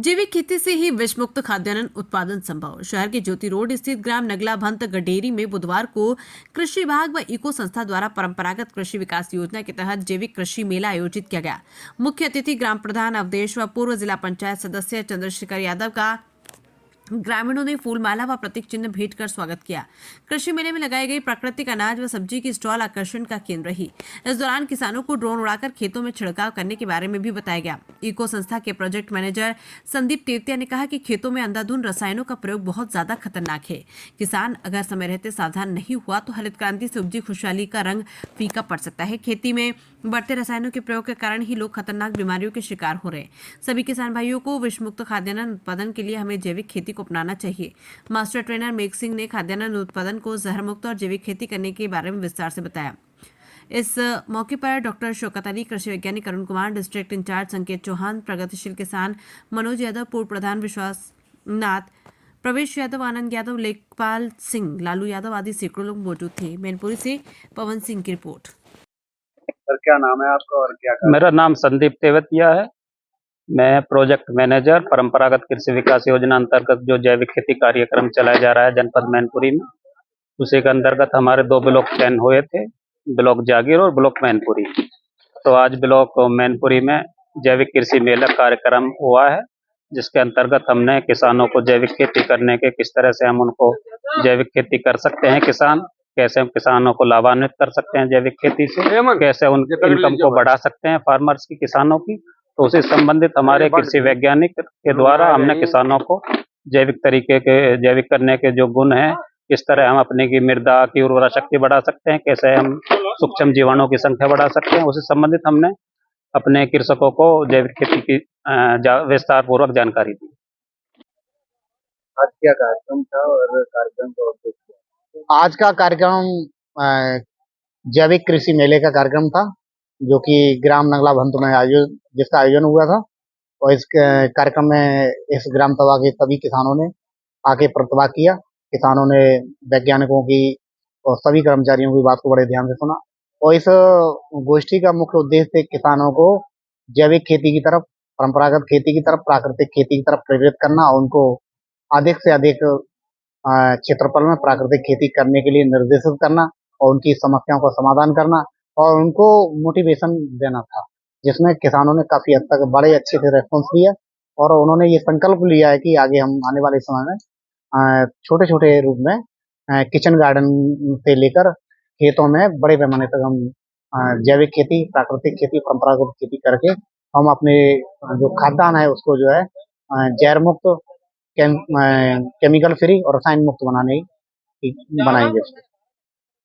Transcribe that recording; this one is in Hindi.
जैविक खेती से ही विषमुक्त खाद्यान्न उत्पादन संभव। शहर के ज्योति रोड स्थित ग्राम नगला भंत गडेरी में बुधवार को कृषि विभाग व इको संस्था द्वारा परंपरागत कृषि विकास योजना के तहत जैविक कृषि मेला आयोजित किया गया। मुख्य अतिथि ग्राम प्रधान अवधेश व पूर्व जिला पंचायत सदस्य चंद्रशेखर यादव का ग्रामीणों ने फूलमाला व प्रतीक चिन्ह भेंट कर स्वागत किया। कृषि मेले में लगाई गई प्राकृतिक अनाज व सब्जी की स्टॉल आकर्षण का केंद्र रही। इस दौरान किसानों को ड्रोन उड़ाकर खेतों में छिड़काव करने के बारे में भी बताया गया। इको संस्था के प्रोजेक्ट मैनेजर संदीप तेवतिया ने कहा कि खेतों में अंधाधुंध रसायनों का प्रयोग बहुत ज्यादा खतरनाक है। किसान अगर समय रहते सावधान नहीं हुआ तो हरित क्रांति से उपजी खुशहाली का रंग फीका पड़ सकता है। खेती में बढ़ते रसायनों के प्रयोग के कारण ही लोग खतरनाक बीमारियों के शिकार हो रहे हैं। सभी किसान भाइयों को विषमुक्त खाद्यान्न उत्पादन के लिए हमें जैविक खेती को अपनाना चाहिए। मास्टर ट्रेनर मेघ सिंह ने खाद्यान्न उत्पादन को जहर मुक्त और जैविक खेती करने के बारे में विस्तार से बताया। इस मौके पर डॉक्टर शौकत अली, कृषि वैज्ञानिक अरुण कुमार, डिस्ट्रिक्ट इंचार्ज संकेत चौहान, प्रगतिशील किसान मनोज यादव, पूर्व प्रधान विश्वास नाथ, प्रवेश यादव, आनंद यादव, लेखपाल सिंह, लालू यादव आदि सैकड़ों लोग मौजूद थे। मैनपुरी से पवन सिंह की रिपोर्ट। सर, क्या नाम है आपका और क्या मेरा नाम संदीप तेवतिया है। मैं प्रोजेक्ट मैनेजर परंपरागत कृषि विकास योजना अंतर्गत जो जैविक खेती कार्यक्रम चलाया जा रहा है जनपद मैनपुरी में, उसी के अंतर्गत हमारे 2 ब्लॉक चयन हुए थे, ब्लॉक जागीर और ब्लॉक मैनपुरी। तो आज ब्लॉक मैनपुरी में जैविक कृषि मेला कार्यक्रम हुआ है, जिसके अंतर्गत हमने किसानों को जैविक खेती करने के किस तरह से हम उनको जैविक खेती कर सकते हैं, कैसे हम किसानों को लाभान्वित कर सकते हैं जैविक खेती से, कैसे उनके इनकम को बढ़ा सकते हैं फार्मर्स की, किसानों की। तो उसी संबंधित हमारे कृषि वैज्ञानिक के द्वारा हमने किसानों को जैविक करने के जो गुण हैं, किस तरह हम अपने की मृदा की उर्वरा शक्ति बढ़ा सकते हैं, कैसे हम सूक्ष्म जीवाणुओं की संख्या बढ़ा सकते हैं, उसी संबंधित हमने अपने कृषकों को जैविक खेती की विस्तार पूर्वक जानकारी दी। आज क्या कार्यक्रम था और कार्यक्रम का उद्देश्य? आज का कार्यक्रम जैविक कृषि मेले का कार्यक्रम था, जो कि ग्राम नगला भंत में जिसका आयोजन हुआ था। और इस कार्यक्रम में इस ग्राम सभा के सभी किसानों ने आके प्रतिभाग किया। किसानों ने वैज्ञानिकों की और सभी कर्मचारियों की बात को बड़े ध्यान से सुना। और इस गोष्ठी का मुख्य उद्देश्य किसानों को जैविक खेती की तरफ, परंपरागत खेती की तरफ, प्राकृतिक खेती की तरफ प्रेरित करना और उनको अधिक से अधिक क्षेत्रफल में प्राकृतिक खेती करने के लिए निर्देशित करना और उनकी समस्याओं का समाधान करना और उनको मोटिवेशन देना था, जिसमें किसानों ने काफी हद तक बड़े अच्छे से रेस्पॉन्स दिया। और उन्होंने ये संकल्प लिया है कि आगे हम आने वाले समय में छोटे छोटे रूप में किचन गार्डन से लेकर खेतों में बड़े पैमाने तक हम जैविक खेती, प्राकृतिक खेती, परंपरागत खेती करके हम अपने जो खाद्यान्न है उसको जो है जैर मुक्त, केमिकल फ्री और रसायन मुक्त बनाएंगे।